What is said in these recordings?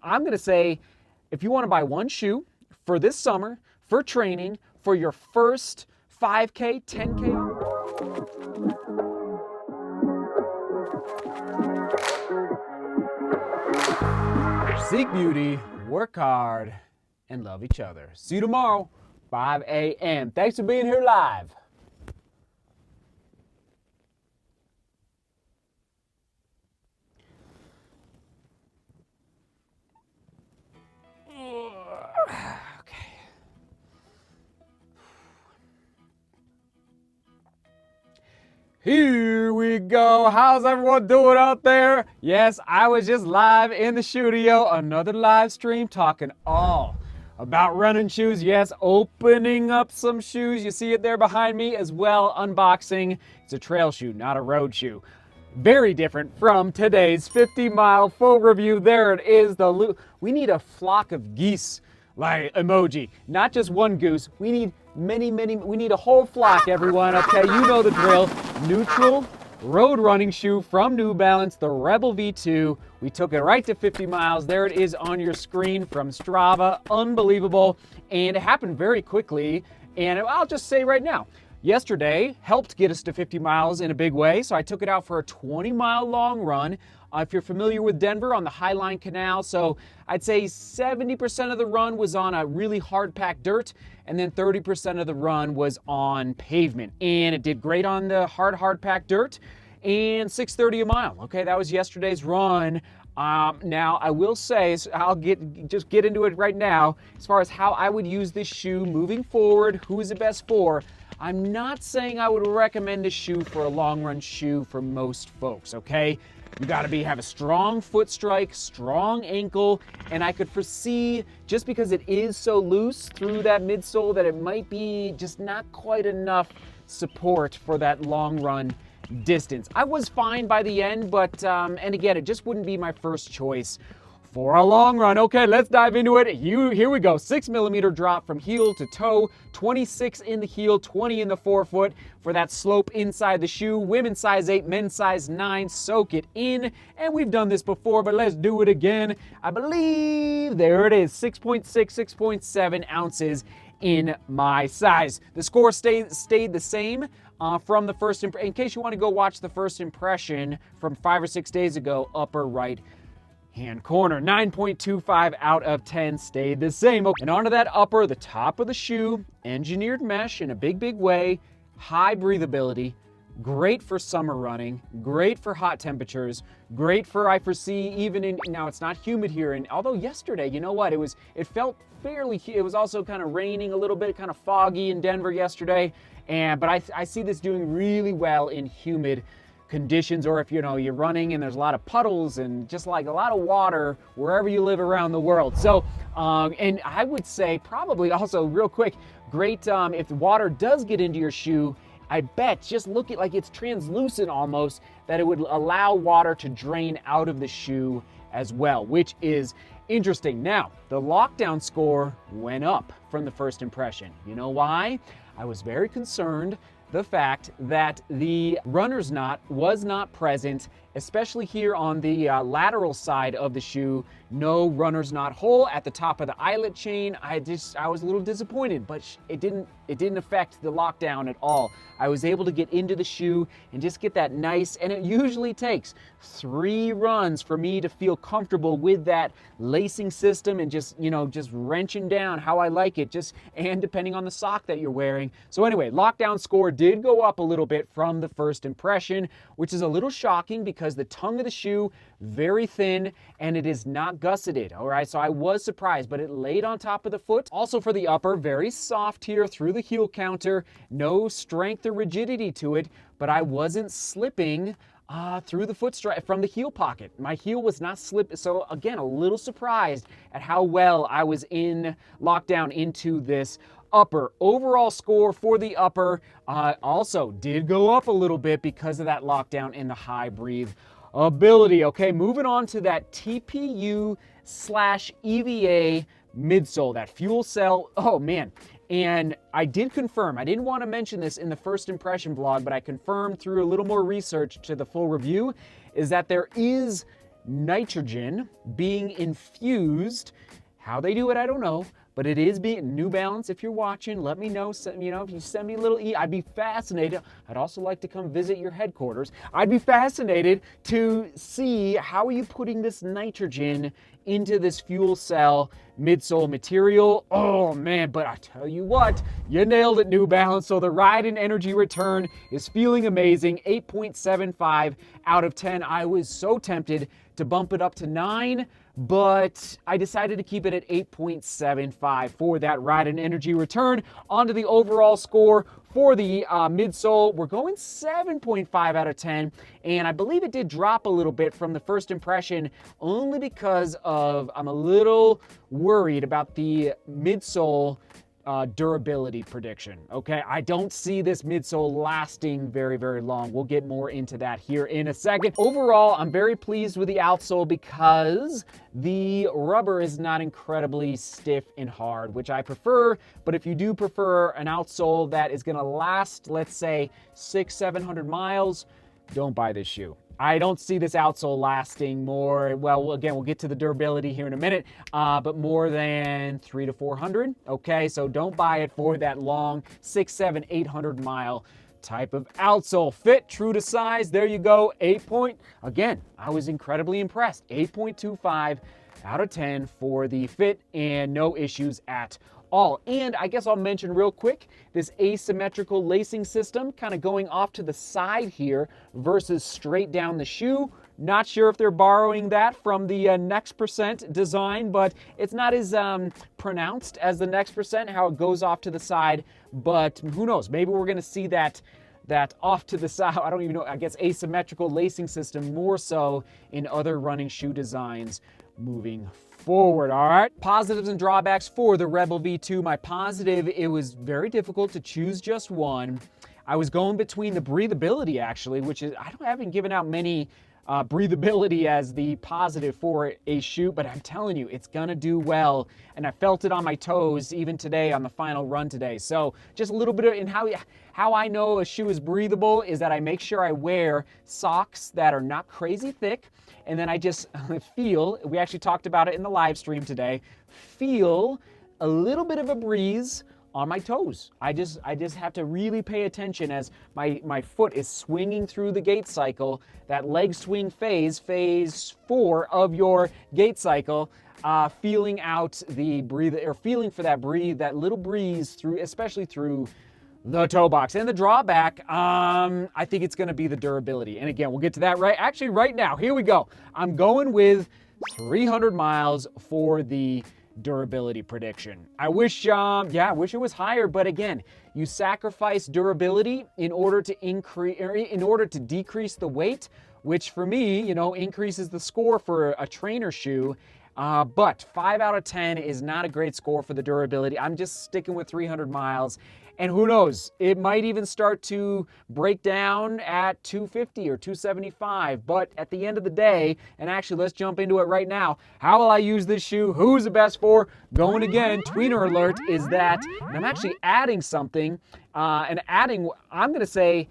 I'm going to say if you want to buy one shoe for this summer, for training, for your first 5K, 10K. Seek beauty, work hard, and love each other. See you tomorrow, 5 a.m. Thanks for being here live. Okay. Here we go. How's everyone doing out there? Yes, I was just live in the studio, another live stream talking all about running shoes. Yes, opening up some shoes. You see it there behind me as well, unboxing. It's a trail shoe, not a road shoe. Very different from today's 50-mile full review. There it is. We need a flock of geese like emoji, not just one goose. We need many, we need a whole flock, everyone. Okay, you know the drill. Neutral road running shoe from New Balance, the Rebel V2. We took it right to 50 miles. There it is on your screen from Strava. Unbelievable. And it happened very quickly. And I'll just say right now, yesterday helped get us to 50 miles in a big way. So I took it out for a 20-mile long run. If you're familiar with Denver, on the Highline Canal. So I'd say 70% of the run was on a really hard-packed dirt, and then 30% of the run was on pavement. And it did great on the hard-packed dirt, and 6:30 a mile. Okay, that was yesterday's run. Now, I will say, so I'll just get into it right now, as far as how I would use this shoe moving forward, who is it best for. I'm not saying I would recommend this shoe for a long-run shoe for most folks, okay? You gotta have a strong foot strike, strong ankle, and I could foresee, just because it is so loose through that midsole, that it might be just not quite enough support for that long run distance. I was fine by the end, but, and again, it just wouldn't be my first choice for a long run. Okay, let's dive into it. Here we go. 6mm drop from heel to toe, 26 in the heel, 20 in the forefoot for that slope inside the shoe. Women's size 8, men's size 9. Soak it in. And we've done this before, but let's do it again. I believe, there it is, 6.6, 6.7 ounces in my size. The score stayed the same from the first, in case you want to go watch the first impression from 5 or 6 days ago, upper right hand corner. 9.25 out of 10 stayed the same. And onto that upper, the top of the shoe, engineered mesh in a big way, high breathability, great for summer running, great for hot temperatures, great for, I foresee, even in, now it's not humid here, and although yesterday, you know what, it felt fairly, it was also kind of raining a little bit, kind of foggy in Denver yesterday, but I see this doing really well in humid conditions, or if you're running and there's a lot of puddles and just like a lot of water wherever you live around the world. So and I would say probably also real quick, great if the water does get into your shoe, I bet, just look at like it's translucent almost, that it would allow water to drain out of the shoe as well, which is interesting. Now, the lockdown score went up from the first impression. You know why? I was very concerned the fact that the runner's knot was not present, especially here on the lateral side of the shoe. No runner's knot hole at the top of the eyelet chain. I was a little disappointed, but it didn't affect the lockdown at all. I was able to get into the shoe and just get that nice, and it usually takes 3 runs for me to feel comfortable with that lacing system and just wrenching down how I like it, and depending on the sock that you're wearing. So anyway, lockdown score did go up a little bit from the first impression, which is a little shocking because the tongue of the shoe, very thin, and it is not gusseted. All right, so I was surprised, but it laid on top of the foot. Also for the upper, very soft here through the heel counter, no strength or rigidity to it, but I wasn't slipping through the foot strap from the heel pocket. My heel was not slipping, so again, a little surprised at how well I was in lockdown into this upper. Overall score for the upper also did go up a little bit because of that lockdown in the high breathe ability. Okay, moving on to that TPU/EVA midsole, that FUELCELL. Oh man. And I did confirm, I didn't want to mention this in the first impression vlog, but I confirmed through a little more research to the full review, is that there is nitrogen being infused. How they do it, I don't know, but it is being New Balance. If you're watching, let me know. If you send me a little I'd be fascinated. I'd also like to come visit your headquarters. I'd be fascinated to see how are you putting this nitrogen into this fuel cell midsole material. Oh man, but I tell you what, you nailed it, New Balance. So the ride and energy return is feeling amazing. 8.75 out of 10. I was so tempted to bump it up to 9, but I decided to keep it at 8.75 for that ride and energy return. Onto the overall score for the midsole, we're going 7.5 out of 10, and I believe it did drop a little bit from the first impression only because of I'm a little worried about the midsole durability prediction. Okay, I don't see this midsole lasting very, very long. We'll get more into that here in a second. Overall, I'm very pleased with the outsole because the rubber is not incredibly stiff and hard, which I prefer. But if you do prefer an outsole that is going to last, let's say 600-700 miles, don't buy this shoe. I don't see this outsole lasting more, well, again, we'll get to the durability here in a minute, but more than 300 to 400, okay? So don't buy it for that long 600, 700, 800 mile type of outsole. Fit, true to size, there you go, again, I was incredibly impressed. 8.25 out of 10 for the fit and no issues at all. And I guess I'll mention real quick, this asymmetrical lacing system kind of going off to the side here versus straight down the shoe. Not sure if they're borrowing that from the Next Percent design, but it's not as pronounced as the Next Percent, how it goes off to the side, but who knows, maybe we're gonna see that off to the side, I don't even know, I guess asymmetrical lacing system more so in other running shoe designs moving forward. All right, positives and drawbacks for the Rebel V2. My positive, it was very difficult to choose just one. I was going between the breathability actually, which is, I haven't given out many breathability as the positive for a shoe, but I'm telling you, it's gonna do well. And I felt it on my toes even today on the final run today. So just a little bit of, in how I know a shoe is breathable is that I make sure I wear socks that are not crazy thick. And then I just feel, we actually talked about it in the live stream today, feel a little bit of a breeze on my toes. I just have to really pay attention as my foot is swinging through the gait cycle, that leg swing phase 4 of your gait cycle, feeling out the breathe, or feeling for that little breeze through, especially through the toe box. And the drawback, I think it's gonna be the durability. And again, we'll get to that right now. Here we go. I'm going with 300 miles for the durability prediction. I wish it was higher, but again, you sacrifice durability in order to decrease the weight, which for me, increases the score for a trainer shoe. But 5 out of 10 is not a great score for the durability. I'm just sticking with 300 miles. And who knows, it might even start to break down at 250 or 275. But at the end of the day, and actually let's jump into it right now, how will I use this shoe? Who's the best for? Going again, tweener alert is that, and I'm actually adding something, I'm gonna say,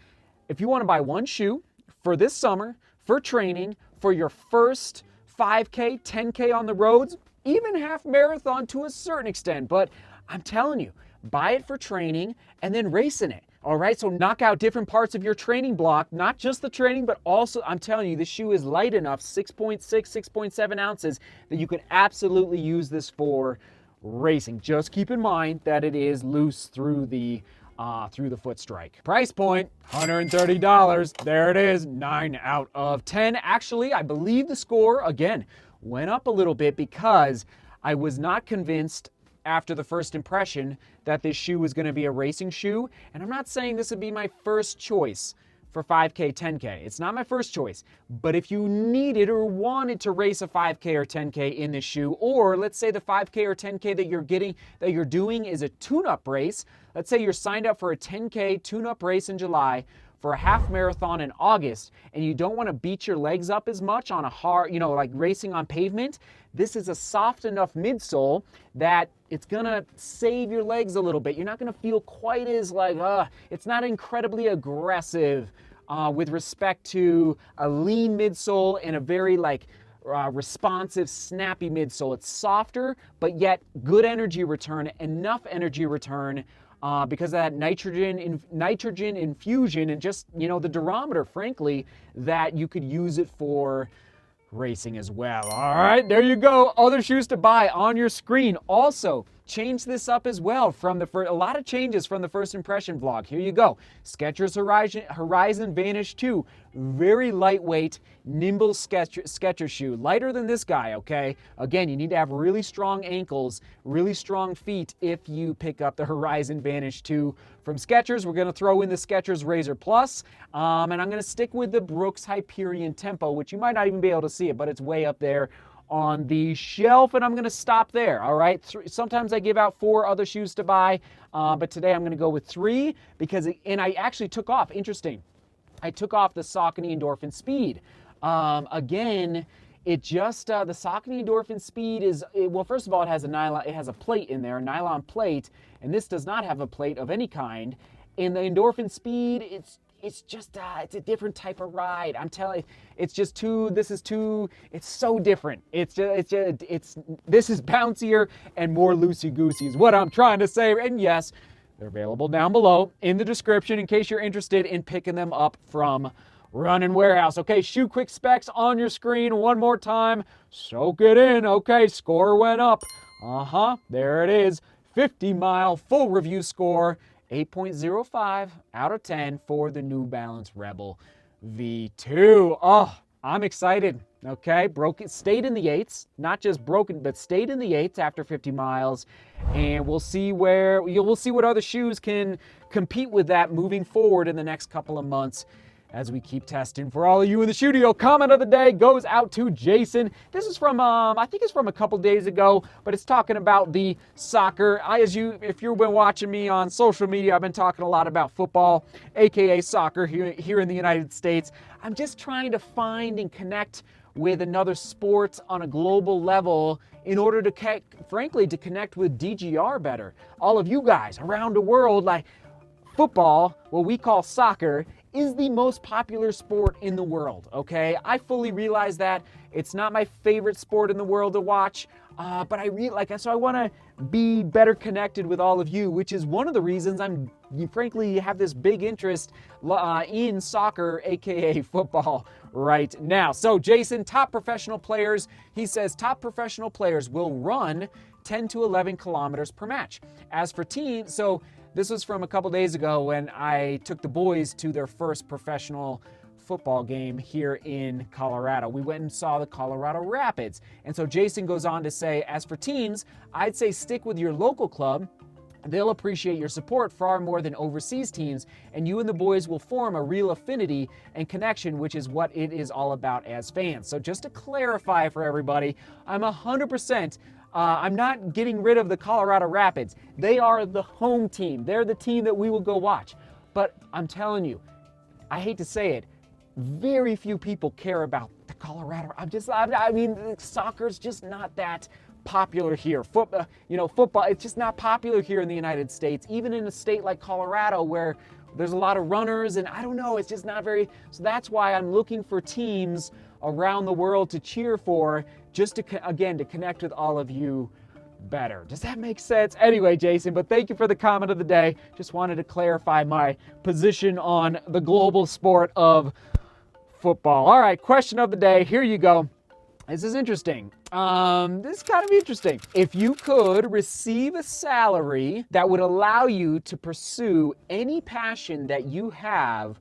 if you wanna buy one shoe for this summer, for training, for your first 5K, 10K on the roads, even half marathon to a certain extent, but I'm telling you, buy it for training and then race in it. All right, so knock out different parts of your training block, not just the training, but also, I'm telling you, this shoe is light enough, 6.6, 6.7 ounces, that you can absolutely use this for racing. Just keep in mind that it is loose through the foot strike. Price point, $130. There it is, 9 out of 10. Actually, I believe the score, again, went up a little bit because I was not convinced after the first impression that this shoe was going to be a racing shoe. And I'm not saying this would be my first choice for 5K, 10K. It's not my first choice. But if you needed or wanted to race a 5K or 10K in this shoe, or let's say the 5K or 10K that you're doing is a tune-up race. Let's say you're signed up for a 10K tune-up race in July, for a half marathon in August, and you don't want to beat your legs up as much on a hard, like racing on pavement, this is a soft enough midsole that it's gonna save your legs a little bit. You're not gonna feel quite as it's not incredibly aggressive with respect to a lean midsole and a very responsive, snappy midsole. It's softer, but yet good energy return, enough energy return because of that nitrogen infusion and just, you know, the durometer, frankly, that you could use it for racing as well. All right, there you go. Other shoes to buy on your screen. Also, change this up as well from the first, a lot of changes from the first impression vlog. Here you go. Skechers Horizon Vanish 2. Very lightweight, nimble Skechers shoe. Lighter than this guy, okay? Again, you need to have really strong ankles, really strong feet if you pick up the Horizon Vanish 2 from Skechers. We're going to throw in the Skechers Razor Plus, and I'm going to stick with the Brooks Hyperion Tempo, which you might not even be able to see it, but it's way up there on the shelf, and I'm going to stop there. All right, sometimes I give out 4 other shoes to buy, but today I'm going to go with 3 because and I actually took off, interesting, I took off the Saucony Endorphin Speed. Again, it just the Saucony Endorphin Speed is, well, first of all, it has a plate in there, a nylon plate, and this does not have a plate of any kind. In the Endorphin Speed, it's just it's a different type of ride. I'm telling you, it's just it's so different. This is bouncier and more loosey-goosey is what I'm trying to say. And yes, they're available down below in the description in case you're interested in picking them up from Running Warehouse. Okay, shoe quick specs on your screen one more time. Soak it in. Okay, score went up. There it is. 50-mile full review score. 8.05 out of 10 for the New Balance Rebel V2. Oh, I'm excited. Okay, stayed in the 8s, not just broken, but stayed in the 8s after 50 miles. And we'll see what other shoes can compete with that moving forward in the next couple of months as we keep testing. For all of you in the studio, comment of the day goes out to Jason. This is from, I think it's from a couple days ago, but it's talking about the soccer. If you've been watching me on social media, I've been talking a lot about football, aka soccer here in the United States. I'm just trying to find and connect with another sport on a global level in order to, frankly, to connect with DGR better. All of you guys around the world, like football, what we call soccer, is the most popular sport in the world, okay? I fully realize that. It's not my favorite sport in the world to watch, but so I want to be better connected with all of you, which is one of the reasons you frankly have this big interest in soccer, aka football, right now. So Jason, top professional players, he says top professional players will run 10 to 11 kilometers per match. As for teams, so this was from a couple days ago when I took the boys to their first professional football game here in Colorado. We went and saw the Colorado Rapids. And so Jason goes on to say, as for teams, I'd say stick with your local club. They'll appreciate your support far more than overseas teams, and you and the boys will form a real affinity and connection, which is what it is all about as fans. So just to clarify for everybody, I'm 100%. I'm not getting rid of the Colorado Rapids. They are the home team. They're the team that we will go watch. But I'm telling you, I hate to say it, very few people care about the Colorado. I mean, soccer's just not that popular here. Football, it's just not popular here in the United States, even in a state like Colorado where there's a lot of runners, and I don't know, it's just not very, so that's why I'm looking for teams around the world to cheer for, just to connect with all of you better. Does that make sense? Anyway, Jason, but thank you for the comment of the day. Just wanted to clarify my position on the global sport of football. All right, question of the day. Here you go. This is interesting. This is kind of interesting. If you could receive a salary that would allow you to pursue any passion that you have,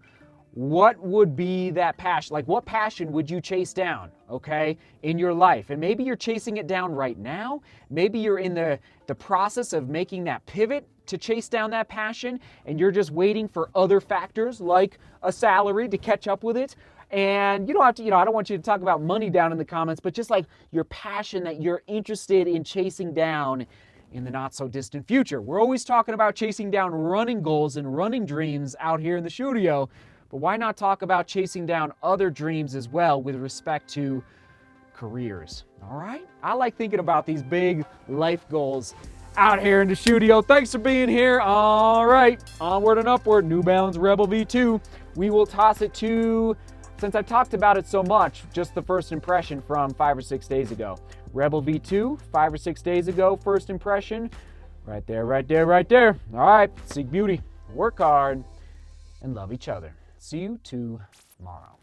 what would be that passion? Like, what passion would you chase down, okay, in your life? And maybe you're chasing it down right now. Maybe you're in the process of making that pivot to chase down that passion, and you're just waiting for other factors like a salary to catch up with it. And you don't have to, I don't want you to talk about money down in the comments, but just like your passion that you're interested in chasing down in the not so distant future. We're always talking about chasing down running goals and running dreams out here in the studio, but why not talk about chasing down other dreams as well with respect to careers? All right? I like thinking about these big life goals out here in the studio. Thanks for being here. All right, onward and upward. New Balance Rebel V2. We will toss it to since I talked about it so much, just the first impression from 5 or 6 days ago. Rebel V2, 5 or 6 days ago, first impression. Right there, right there, right there. All right, seek beauty, work hard, and love each other. See you tomorrow.